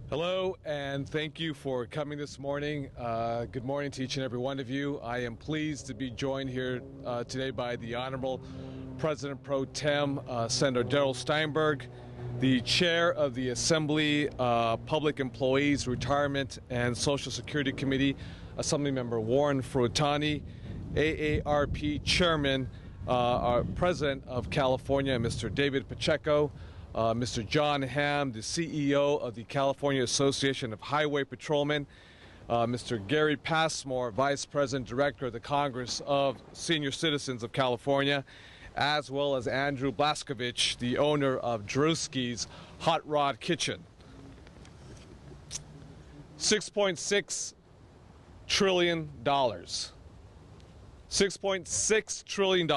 Hello, and thank you for coming this morning. Good morning to each and every one of you. I am pleased to be joined here today by the Honorable President Pro Tem, Senator Darrell Steinberg, the Chair of the Assembly Public Employees Retirement and Social Security Committee, Assemblymember Warren Furutani, AARP Chairman, our President of California, Mr. David Pacheco, Mr. John Hamm, the CEO of the California Association of Highway Patrolmen, Mr. Gary Passmore, Vice President Director of the Congress of Senior Citizens of California, as well as Andrew Blaskovich, the owner of Drewski's Hot Rod Kitchen. $6.6 trillion. $6.6 trillion.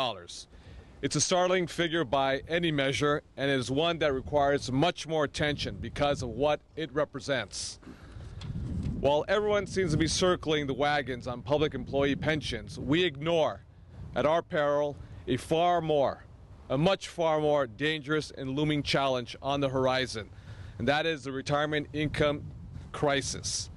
It's a startling figure by any measure, and it is one that requires much more attention because of what it represents. While everyone seems to be circling the wagons on public employee pensions, we ignore, at our peril, a much far more dangerous and looming challenge on the horizon, and that is the retirement income crisis.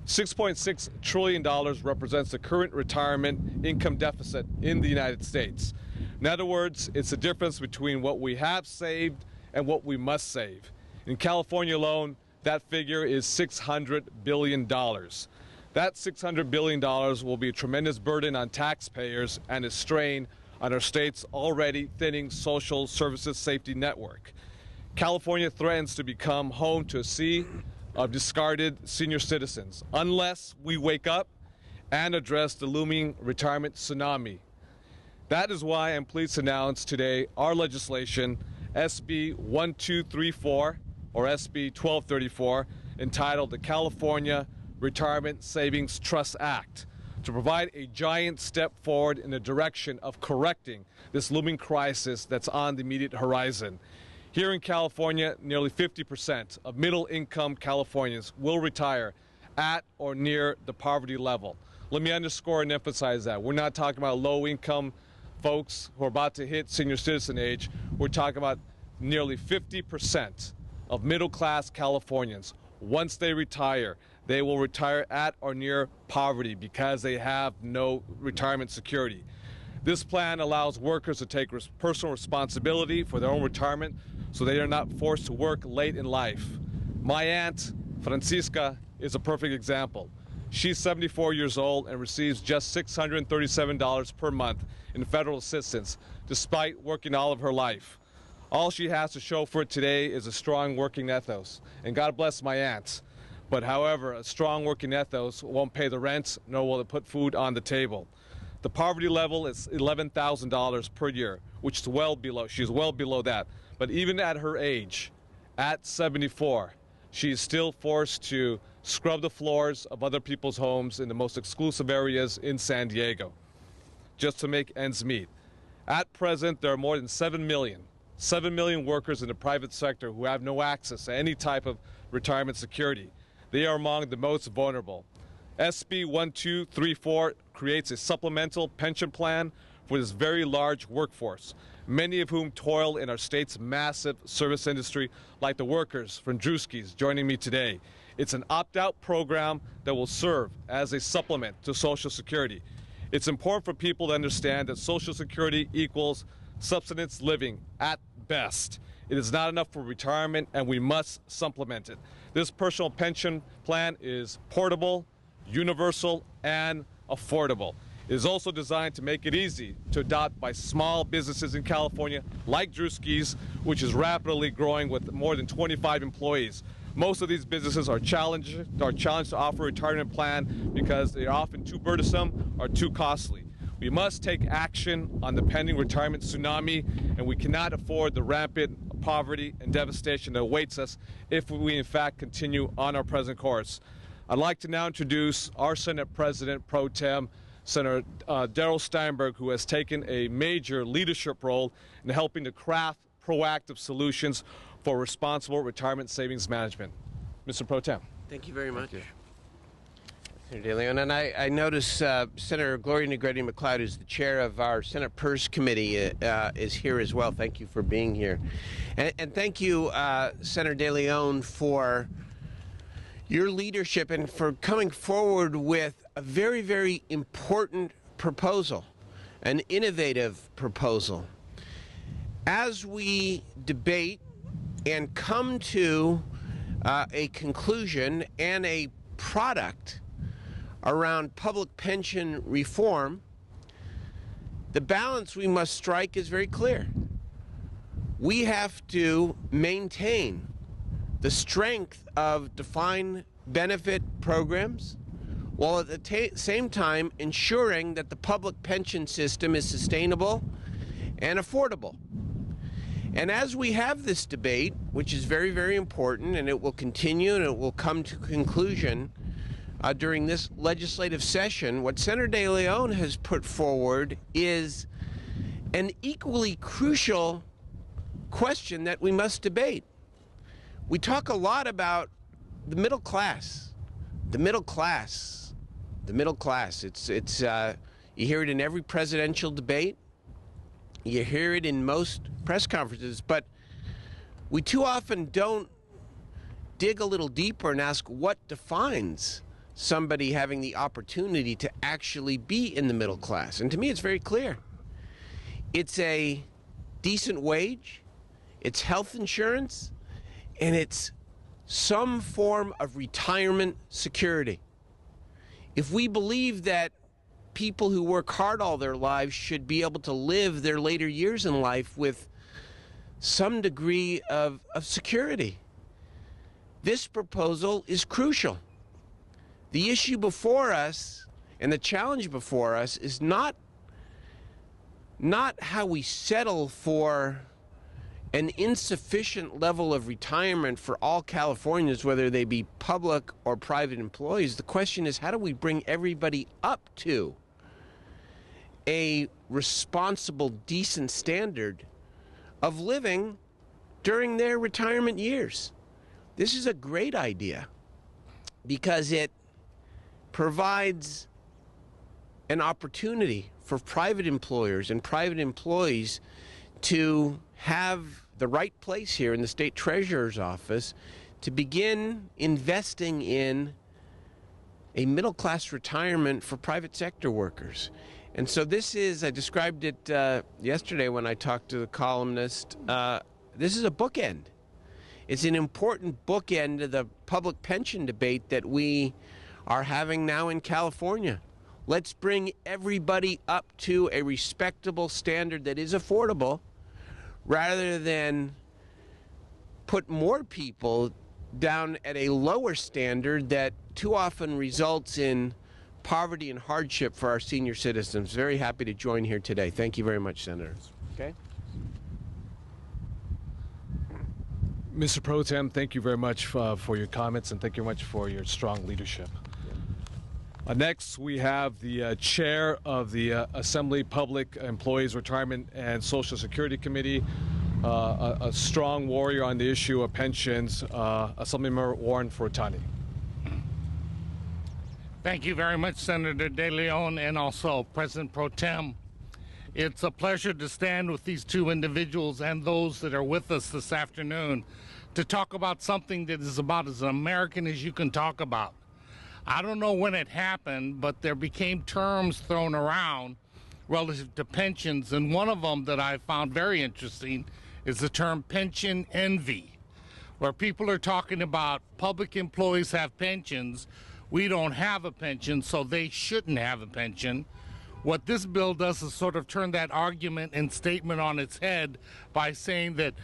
$6.6 trillion represents the current retirement income deficit in the United States. In other words, it's the difference between what we have saved and what we must save. In California alone, that figure is $600 billion. That $600 billion will be a tremendous burden on taxpayers and a strain on our state's already thinning social services safety network. California threatens to become home to a sea of discarded senior citizens unless we wake up and address the looming retirement tsunami. That is why I'm pleased to announce today our legislation, SB1234 or SB1234, entitled the California Retirement Savings Trust Act, to provide a giant step forward in the direction of correcting this looming crisis that's on the immediate horizon. Here in California, nearly 50% of middle-income Californians will retire at or near the poverty level. Let me underscore and emphasize that. We're not talking about low-income folks who are about to hit senior citizen age. We're talking about nearly 50% of middle-class Californians. Once they retire, they will retire at or near poverty because they have no retirement security. This plan allows workers to take personal responsibility for their own retirement so they are not forced to work late in life. My aunt, Francisca, is a perfect example. She's 74 years old and receives just $637 per month in federal assistance, despite working all of her life. All she has to show for it today is a strong working ethos, and God bless my aunt. But however, a strong working ethos won't pay the rent, nor will it put food on the table. The poverty level is $11,000 per year, which is well below, she's well below that. But even at her age, at 74, she is still forced to scrub the floors of other people's homes in the most exclusive areas in San Diego, just to make ends meet. At present, there are more than 7 million workers in the private sector who have no access to any type of retirement security. They are among the most vulnerable. SB 1234 creates a supplemental pension plan for this very large workforce, many of whom toil in our state's massive service industry, like the workers from Drewski's joining me today. It's an opt-out program that will serve as a supplement to Social Security. It's important for people to understand that Social Security equals subsistence living at best. It is not enough for retirement, and we must supplement it. This personal pension plan is portable, universal, and affordable. It is also designed to make it easy to adopt by small businesses in California, like Drewski's, which is rapidly growing with more than 25 employees. Most of these businesses are challenged to offer a retirement plan because they are often too burdensome or too costly. We must take action on the pending retirement tsunami, and we cannot afford the rampant poverty and devastation that awaits us if we in fact continue on our present course. I'd like to now introduce our Senate President Pro Tem, Senator Darrell Steinberg, who has taken a major leadership role in helping to craft proactive solutions for responsible retirement savings management. Mr. Pro Tem. Thank you very much. Thank you. Senator De León, and I notice Senator Gloria Negrete-McLeod, who's the chair of our Senate PERS committee, is here as well. Thank you for being here. And thank you, Senator De León, for your leadership and for coming forward with a very, very important proposal, an innovative proposal. As we debate and come to a conclusion and a product around public pension reform, the balance we must strike is very clear. We have to maintain the strength of defined benefit programs while at the same time ensuring that the public pension system is sustainable and affordable. And as we have this debate, which is very, very important, and it will continue and it will come to conclusion during this legislative session, what Senator de León has put forward is an equally crucial question that we must debate. We talk a lot about the middle class, the middle class, the middle class. You hear it in every presidential debate. You hear it in most press conferences, but we too often don't dig a little deeper and ask what defines somebody having the opportunity to actually be in the middle class. And to me, it's very clear. It's a decent wage, it's health insurance, and it's some form of retirement security. If we believe that people who work hard all their lives should be able to live their later years in life with some degree of security, this proposal is crucial. The issue before us and the challenge before us is not how we settle for an insufficient level of retirement for all Californians, whether they be public or private employees. The question is, how do we bring everybody up to a responsible, decent standard of living during their retirement years? This is a great idea because it provides an opportunity for private employers and private employees to have the right place here in the state treasurer's office to begin investing in a middle-class retirement for private sector workers. And so this is, I described it yesterday when I talked to the columnist, this is a bookend. It's an important bookend to the public pension debate that we are having now in California. Let's bring everybody up to a respectable standard that is affordable, rather than put more people down at a lower standard that too often results in poverty and hardship for our senior citizens. Very happy to join here today. Thank you very much, Senators. Okay. Mr. Pro Tem, thank you very much for your comments, and thank you very much for your strong leadership. Next, we have the chair of the Assembly Public Employees Retirement and Social Security Committee, a strong warrior on the issue of pensions, Assemblymember Warren Furutani. Thank you very much, Senator de León, and also President Pro Tem. It's a pleasure to stand with these two individuals and those that are with us this afternoon to talk about something that is about as American as you can talk about. I don't know when it happened, but there became terms thrown around relative to pensions, and one of them that I found very interesting is the term pension envy, where people are talking about public employees have pensions, we don't have a pension, so they shouldn't have a pension. What this bill does is sort of turn that argument and statement on its head by saying that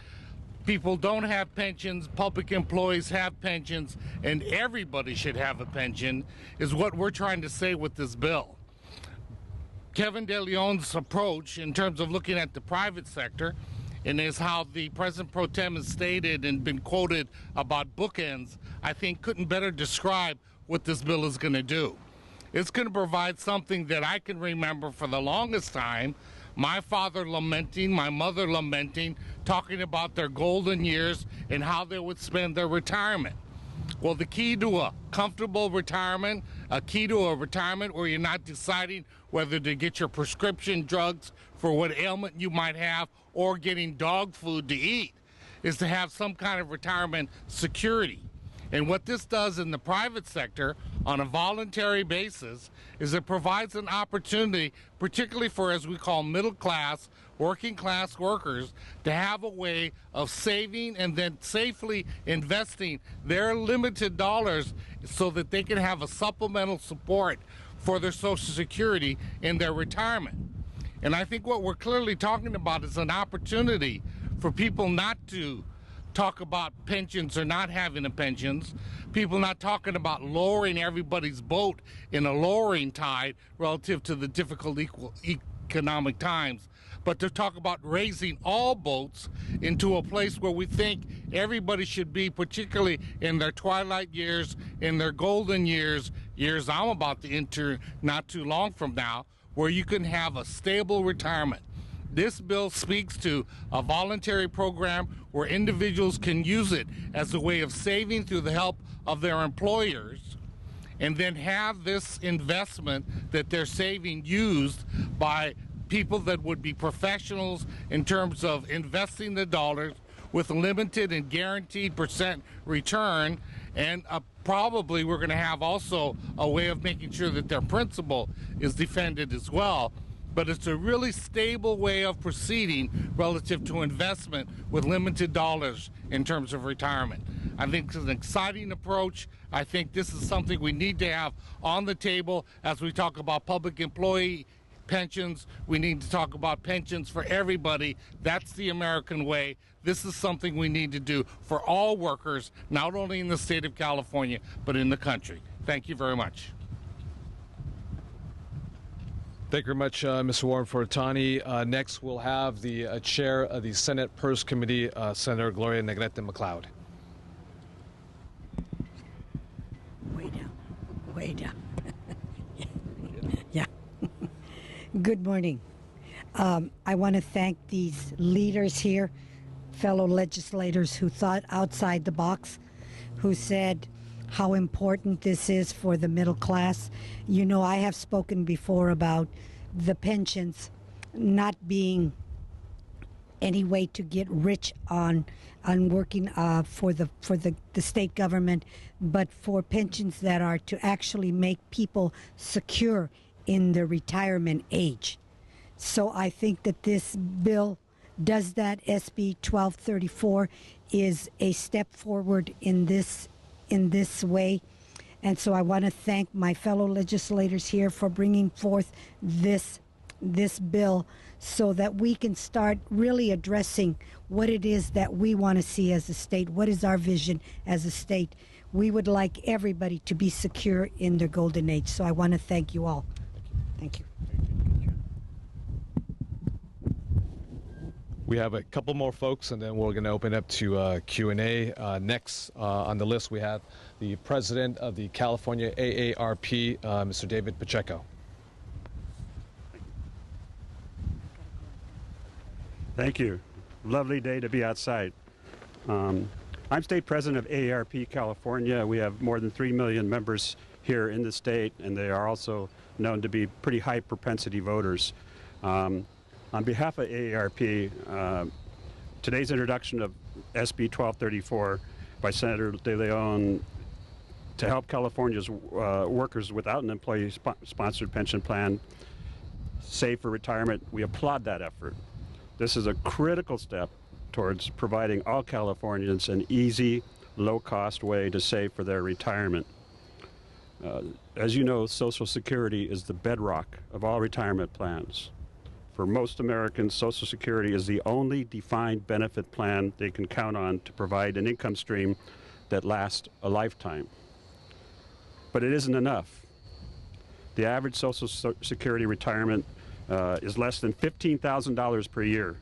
people don't have pensions, public employees have pensions, and everybody should have a pension, is what we're trying to say with this bill. Kevin de León's approach in terms of looking at the private sector, and is how the President Pro Tem has stated and been quoted about bookends, I think couldn't better describe what this bill is going to do. It's going to provide something that I can remember for the longest time, my father lamenting, my mother lamenting, talking about their golden years and how they would spend their retirement. Well, the key to a comfortable retirement, a key to a retirement where you're not deciding whether to get your prescription drugs for what ailment you might have or getting dog food to eat, is to have some kind of retirement security. And what this does in the private sector on a voluntary basis is it provides an opportunity, particularly for, as we call, middle class, working class workers, to have a way of saving and then safely investing their limited dollars so that they can have a supplemental support for their Social Security in their retirement. And I think what we're clearly talking about is an opportunity for people not to talk about pensions or not having a pensions, people not talking about lowering everybody's boat in a lowering tide relative to the difficult economic times, but to talk about raising all boats into a place where we think everybody should be, particularly in their twilight years, in their golden years, years I'm about to enter not too long from now, where you can have a stable retirement. This bill speaks to a voluntary program where individuals can use it as a way of saving through the help of their employers, and then have this investment that they're saving used by people that would be professionals in terms of investing the dollars with a limited and guaranteed % return, and probably we're going to have also a way of making sure that their principal is defended as well. But it's a really stable way of proceeding relative to investment with limited dollars in terms of retirement. I think it's an exciting approach. I think this is something we need to have on the table as we talk about public employee pensions. We need to talk about pensions for everybody. That's the American way. This is something we need to do for all workers, not only in the state of California, but in the country. Thank you very much. Thank you very much, Mr. Warren Furutani. Next, we'll have the chair of the Senate Purse Committee, Senator Gloria Negrete-McLeod. Way down. Yeah. Good morning. I want to thank these leaders here, fellow legislators who thought outside the box, who said how important this is for the middle class. You know, I have spoken before about the pensions not being any way to get rich on working for the state government, but for pensions that are to actually make people secure in their retirement age. So I think that this bill does that. SB 1234 is a step forward in this way. And so I want to thank my fellow legislators here for bringing forth this bill so that we can start really addressing what it is that we want to see as a state. What is our vision as a state? We would like everybody to be secure in their golden age. So I want to thank you all. Thank you. We have a couple more folks, and then we're going to open up to Q&A. Next on the list, we have the president of the California AARP, Mr. David Pacheco. Thank you. Lovely day to be outside. I'm state president of AARP California. We have more than 3 million members here in the state, and they are also known to be pretty high propensity voters. On behalf of AARP, today's introduction of SB 1234 by Senator de León to help California's workers without an employee-sponsored pension plan save for retirement, we applaud that effort. This is a critical step towards providing all Californians an easy, low-cost way to save for their retirement. As you know, Social Security is the bedrock of all retirement plans. For most Americans, Social Security is the only defined benefit plan they can count on to provide an income stream that lasts a lifetime. But it isn't enough. The average Social Security retirement is less than $15,000 per year.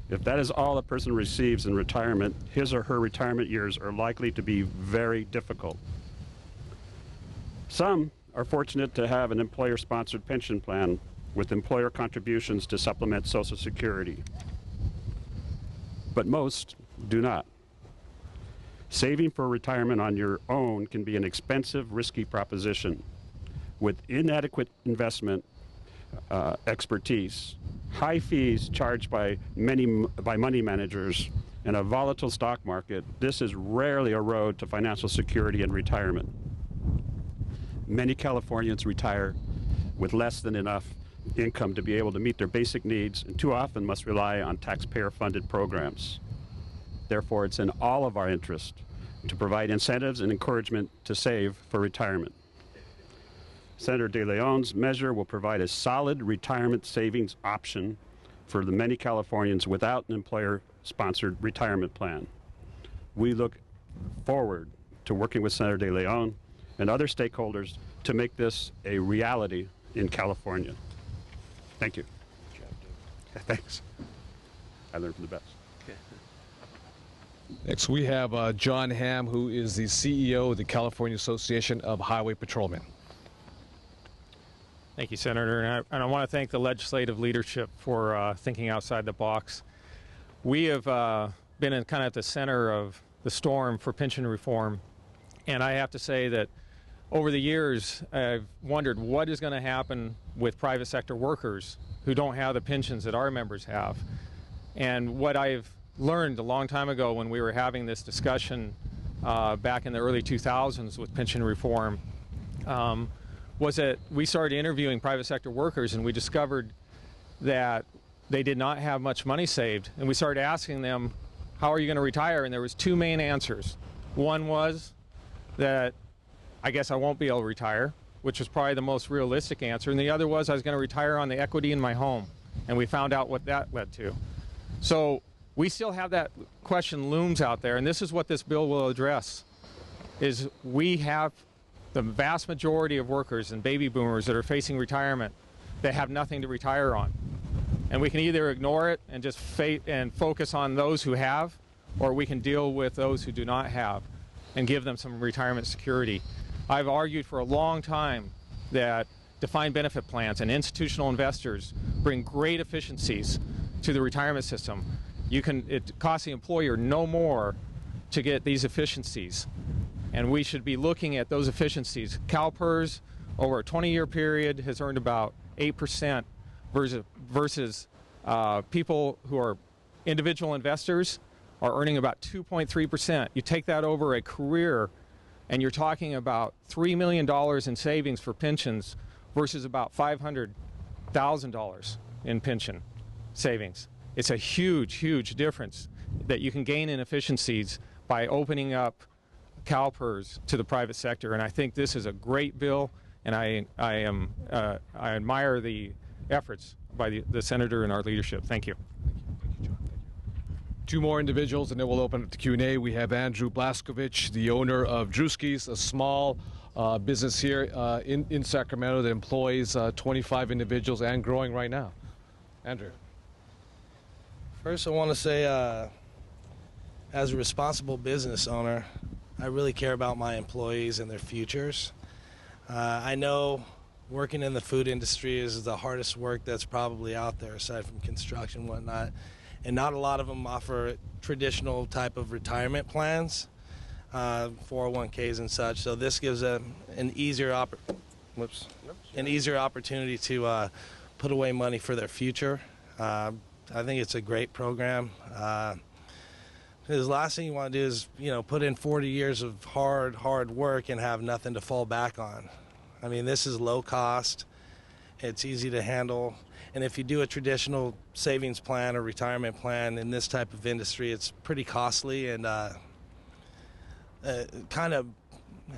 If that is all a person receives in retirement, his or her retirement years are likely to be very difficult. Some are fortunate to have an employer-sponsored pension plan with employer contributions to supplement Social Security. But most do not. Saving for retirement on your own can be an expensive, risky proposition. With inadequate investment expertise, high fees charged by money managers, In a volatile stock market, this is rarely a road to financial security and retirement. Many Californians retire with less than enough income to be able to meet their basic needs, and too often must rely on taxpayer-funded programs. Therefore, it's in all of our interest to provide incentives and encouragement to save for retirement. Senator de León's measure will provide a solid retirement savings option for the many Californians without an employer-sponsored retirement plan. We look forward to working with Senator de León and other stakeholders to make this a reality in California. Thank you. Thanks. I learned from the best. Next, we have John Hamm, who is the CEO of the California Association of Highway Patrolmen. Thank you, Senator. And I want to thank the legislative leadership for thinking outside the box. We have been kind of at the center of the storm for pension reform. And I have to say that over the years, I've wondered what is going to happen with private sector workers who don't have the pensions that our members have. And what I've learned a long time ago when we were having this discussion back in the early 2000s with pension reform was that we started interviewing private sector workers, and we discovered that they did not have much money saved. And we started asking them, how are you going to retire? And there was two main answers. One was that I guess I won't be able to retire, which was probably the most realistic answer. And the other was I was going to retire on the equity in my home. And we found out what that led to. So we still have that question looms out there, and this is what this bill will address, is we have the vast majority of workers and baby boomers that are facing retirement that have nothing to retire on. And we can either ignore it and just focus on those who have, or we can deal with those who do not have and give them some retirement security. I've argued for a long time that defined benefit plans and institutional investors bring great efficiencies to the retirement system. It costs the employer no more to get these efficiencies, and we should be looking at those efficiencies. CalPERS over a 20-year period has earned about 8% versus people who are individual investors are earning about 2.3%. You take that over a career, and you're talking about $3 million in savings for pensions versus about $500,000 in pension savings. It's a huge, huge difference that you can gain in efficiencies by opening up CalPERS to the private sector. And I think this is a great bill, and I admire the efforts by the senator and our leadership. Thank you. Two more individuals, and then we'll open up the Q&A. We have Andrew Blaskovich, the owner of Drewski's, a small business here in Sacramento that employs 25 individuals and growing right now. Andrew. First, I want to say, as a responsible business owner, I really care about my employees and their futures. I know working in the food industry is the hardest work that's probably out there, aside from construction and whatnot. And not a lot of them offer traditional type of retirement plans, 401ks and such. So this gives them an easier opportunity to put away money for their future. I think it's a great program. The last thing you want to do is, put in 40 years of hard work and have nothing to fall back on. I mean, this is low cost. It's easy to handle. And if you do a traditional savings plan or retirement plan in this type of industry, it's pretty costly and kind of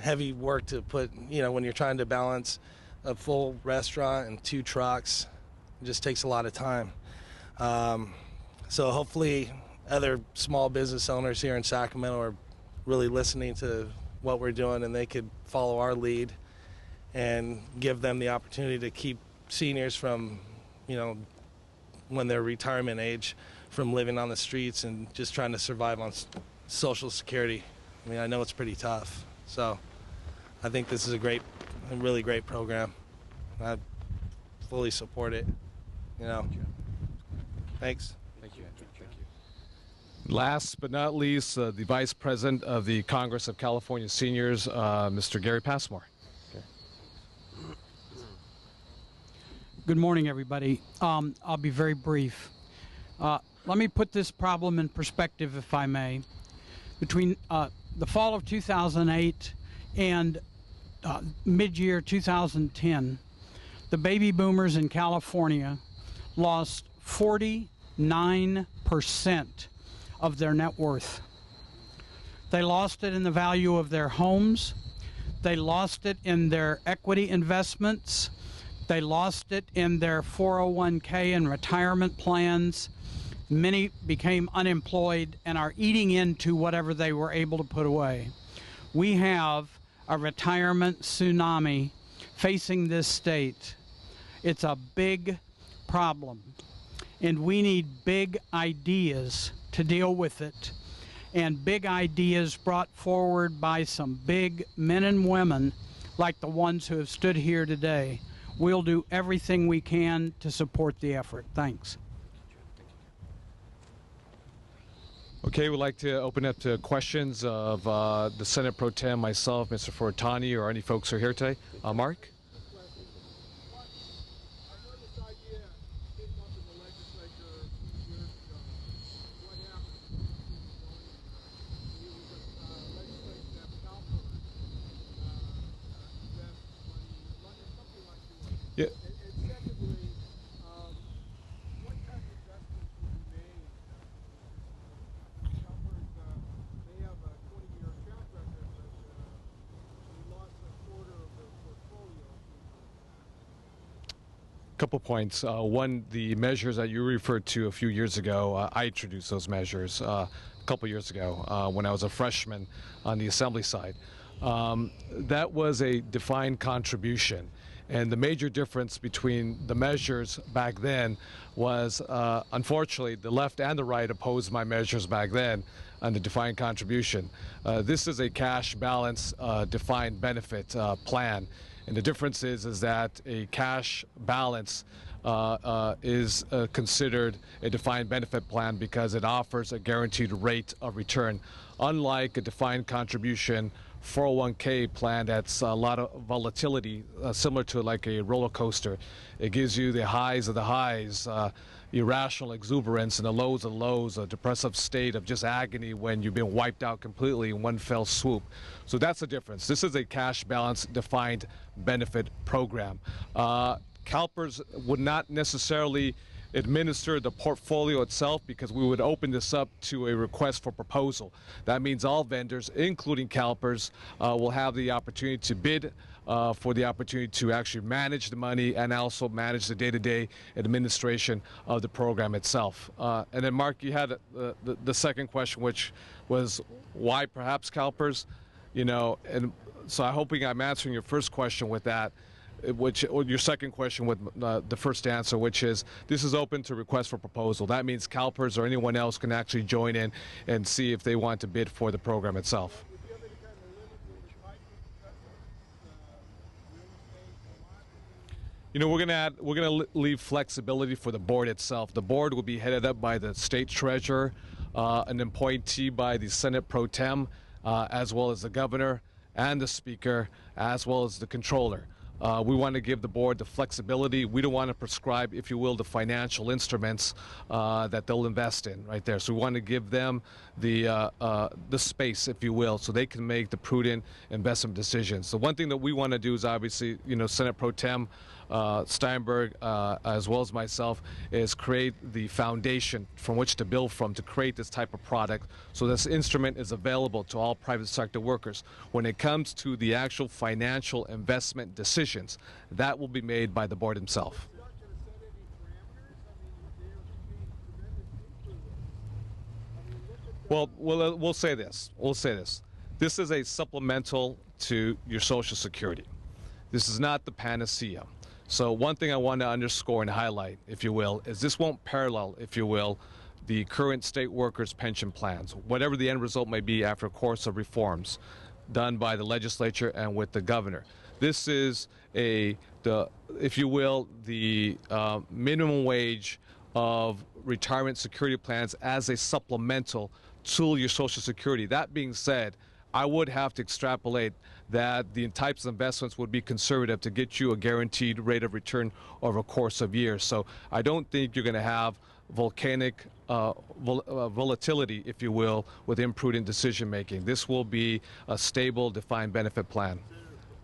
heavy work to put, when you're trying to balance a full restaurant and 2 trucks. It just takes a lot of time. So hopefully other small business owners here in Sacramento are really listening to what we're doing, and they could follow our lead and give them the opportunity to keep seniors from, when they're retirement age, from living on the streets and just trying to survive on Social Security. I mean, I know it's pretty tough. So I think this is a really great program. I fully support it, Thanks. Thank you. Last but not least, the Vice President of the Congress of California Seniors, Mr. Gary Passmore. Okay. Good morning, everybody. I'll be very brief. let me put this problem in perspective, if I may. Between the fall of 2008 and mid-year 2010, the baby boomers in California lost 49% of their net worth. They lost it in the value of their homes. They lost it in their equity investments. They lost it in their 401k and retirement plans. Many became unemployed and are eating into whatever they were able to put away. We have a retirement tsunami facing this state. It's a big problem, and we need big ideas to deal with it, and big ideas brought forward by some big men and women like the ones who have stood here today. We'll do everything we can to support the effort. Thanks. Okay, we'd like to open up to questions of the Senate Pro Tem, myself, Mr. Furutani, or any folks who are here today. Mark? Yeah. Couple points. One, the measures that you referred to a few years ago, I introduced those measures a couple years ago when I was a freshman on the assembly side. That was a defined contribution. And the major difference between the measures back then was, unfortunately, the left and the right opposed my measures back then on the defined contribution. This is a cash balance defined benefit plan. And the difference is that a cash balance is considered a defined benefit plan because it offers a guaranteed rate of return, unlike a defined contribution 401k plan that's a lot of volatility, similar to like a roller coaster. It gives you the highs of the highs, irrational exuberance, and the lows of the lows, a depressive state of just agony when you've been wiped out completely in one fell swoop. So that's the difference. This is a cash balance defined benefit program. CalPERS would not necessarily administer the portfolio itself because we would open this up to a request for proposal. That means all vendors, including CalPERS, will have the opportunity to bid for the opportunity to actually manage the money and also manage the day-to-day administration of the program itself. And then, Mark, you had the second question, which was why perhaps CalPERS, you know, and so I'm hoping I'm answering your first question with that, or your second question with the first answer, which is this is open to request for proposal. That means CalPERS or anyone else can actually join in and see if they want to bid for the program itself. You know, we're gonna leave flexibility for the board itself. The board will be headed up by the state treasurer, an appointee by the Senate Pro Tem, as well as the governor and the speaker, as well as the controller. We want to give the board the flexibility. We don't want to prescribe, if you will, the financial instruments that they'll invest in right there. So we want to give them the space, if you will, so they can make the prudent investment decisions. The one thing that we want to do is obviously, you know, Senate Pro Tem Steinberg, as well as myself, is create the foundation from which to build from to create this type of product so this instrument is available to all private sector workers. When it comes to the actual financial investment decisions, that will be made by the board himself. Well, we'll say this. This is a supplemental to your Social Security. This is not the panacea. So one thing I want to underscore and highlight, if you will, is this won't parallel, if you will, the current state workers' pension plans, whatever the end result may be after a course of reforms done by the legislature and with the governor. This is if you will, the minimum wage of retirement security plans as a supplemental to your Social Security. That being said, I would have to extrapolate that the types of investments would be conservative to get you a guaranteed rate of return over a course of years. So I don't think you're going to have volcanic volatility, if you will, with imprudent decision making. This will be a stable, defined benefit plan.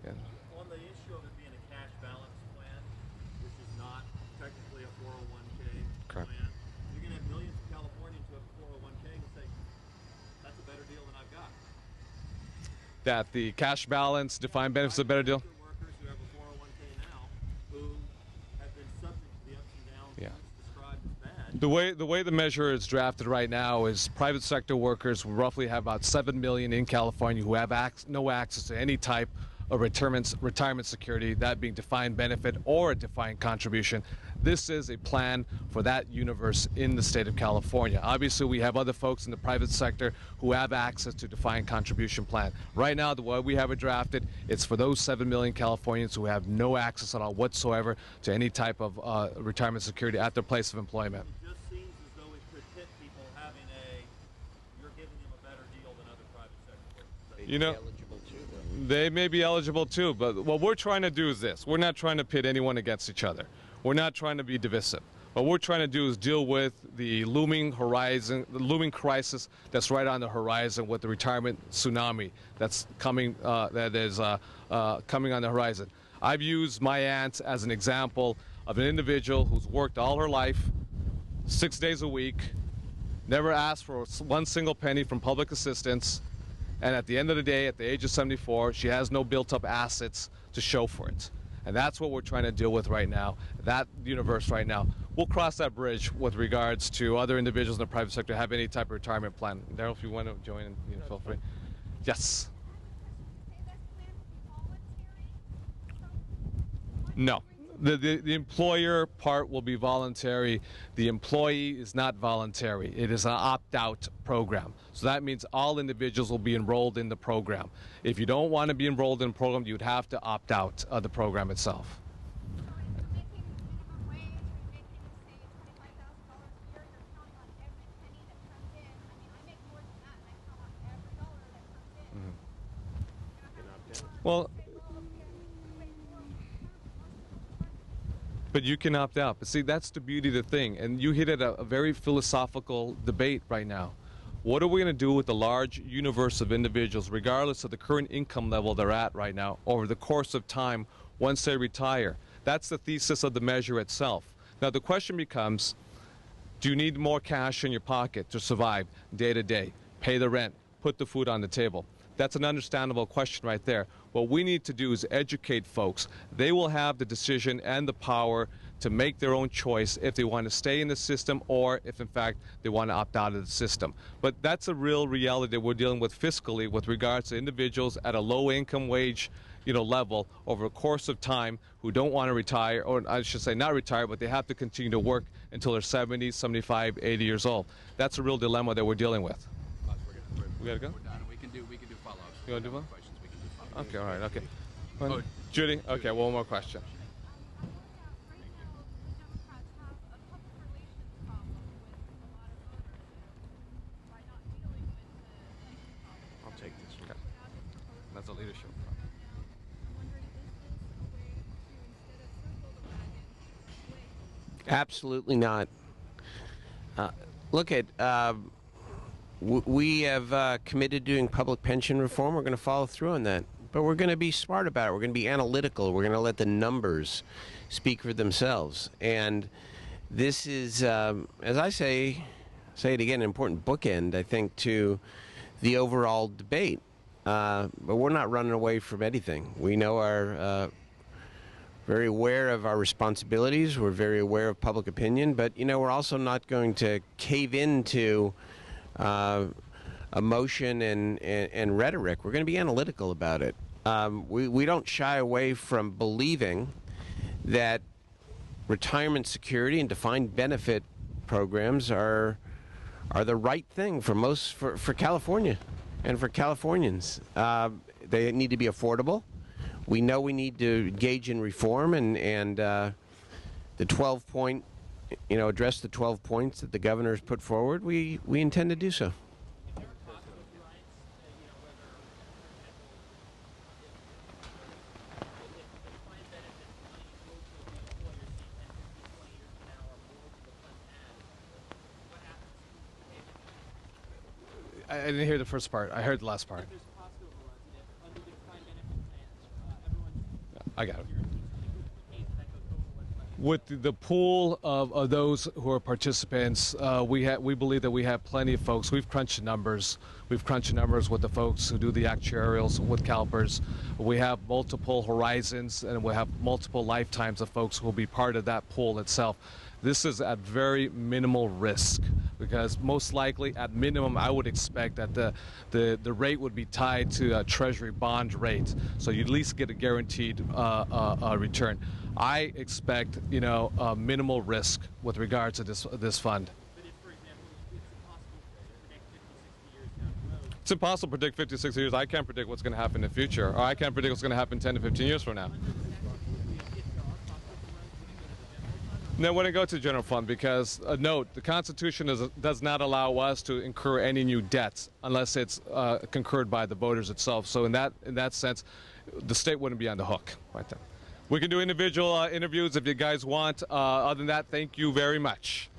Yeah. On the issue of it being a cash balance plan, which is not technically a 401k Correct. plan, you're going to have millions of Californians who have a 401k and say, that's a better deal than I've got. That the cash balance, defined benefits is a better deal? Workers who have a 401k now who have been subject to the ups and downs Yeah. described as bad. The way the measure is drafted right now is private sector workers roughly have about 7 million in California who have no access to any type of retirement security, that being defined benefit or a defined contribution. This is a plan for that universe in the state of California. Obviously, we have other folks in the private sector who have access to defined contribution plan. Right now, the way we have it drafted, it's for those 7 million Californians who have no access at all whatsoever to any type of retirement security at their place of employment. It just seems as though it could hit people having you're giving them a better deal than other private sector workers. You know, they may be eligible too, but what we're trying to do is this. We're not trying to pit anyone against each other. We're not trying to be divisive. What we're trying to do is deal with the looming horizon, the looming crisis that's right on the horizon with the retirement tsunami that's coming, coming on the horizon. I've used my aunt as an example of an individual who's worked all her life, 6 days a week, never asked for one single penny from public assistance, and at the end of the day, at the age of 74, she has no built-up assets to show for it. And that's what we're trying to deal with right now, that universe right now. We'll cross that bridge with regards to other individuals in the private sector who have any type of retirement plan. Darrell, if you want to join, feel free. Yes. No. The employer part will be voluntary. The employee is not voluntary. It is an opt-out program. So that means all individuals will be enrolled in the program. If you don't want to be enrolled in the program, you'd have to opt out of the program itself. Well, but you can opt out. But see, that's the beauty of the thing. And you hit at a very philosophical debate right now. What are we going to do with the large universe of individuals, regardless of the current income level they're at right now, over the course of time once they retire? That's the thesis of the measure itself. Now, the question becomes, do you need more cash in your pocket to survive day to day, pay the rent, put the food on the table? That's an understandable question right there. What we need to do is educate folks. They will have the decision and the power to make their own choice if they want to stay in the system or if, in fact, they want to opt out of the system. But that's a real reality that we're dealing with fiscally with regards to individuals at a low income wage level over a course of time who don't want to retire, or I should say not retire, but they have to continue to work until they're 70, 75, 80 years old. That's a real dilemma that we're dealing with. We got to go? We can do follow-ups. You want to do one? Questions, we can do follow-ups. Okay, all right, okay. Oh, Judy? Okay, one more question. I'll take this one. Okay. That's a leadership. Absolutely not. Look at, we have committed to doing public pension reform. We're going to follow through on that. But we're going to be smart about it. We're going to be analytical. We're going to let the numbers speak for themselves. And this is, as I say it again, an important bookend, I think, to the overall debate. But we're not running away from anything. We know our... very aware of our responsibilities. We're very aware of public opinion, but we're also not going to cave into emotion and rhetoric. We're going to be analytical about it. We don't shy away from believing that retirement security and defined benefit programs are the right thing for California and for Californians. They need to be affordable. We know we need to engage in reform and the 12-point, address the 12 points that the governor has put forward. We intend to do so. I didn't hear the first part. I heard the last part. I got it. With the pool of those who are participants, we believe that we have plenty of folks. We've crunched the numbers. We've crunched the numbers with the folks who do the actuarials with CalPERS. We have multiple horizons, and we have multiple lifetimes of folks who will be part of that pool itself. This is at very minimal risk, because most likely, at minimum, I would expect that the rate would be tied to a Treasury bond rate, so you at least get a guaranteed return. I expect, minimal risk with regards to this fund. But if, for example, it's impossible to predict 50, 60 years down the road. It's impossible to predict 50, 60 years. I can't predict what's going to happen in the future, or I can't predict what's going to happen 10 to 15 years from now. No, it wouldn't go to the general fund because, note, the Constitution does not allow us to incur any new debts unless it's concurred by the voters itself. So in that sense, the state wouldn't be on the hook right there. We can do individual interviews if you guys want. Other than that, thank you very much.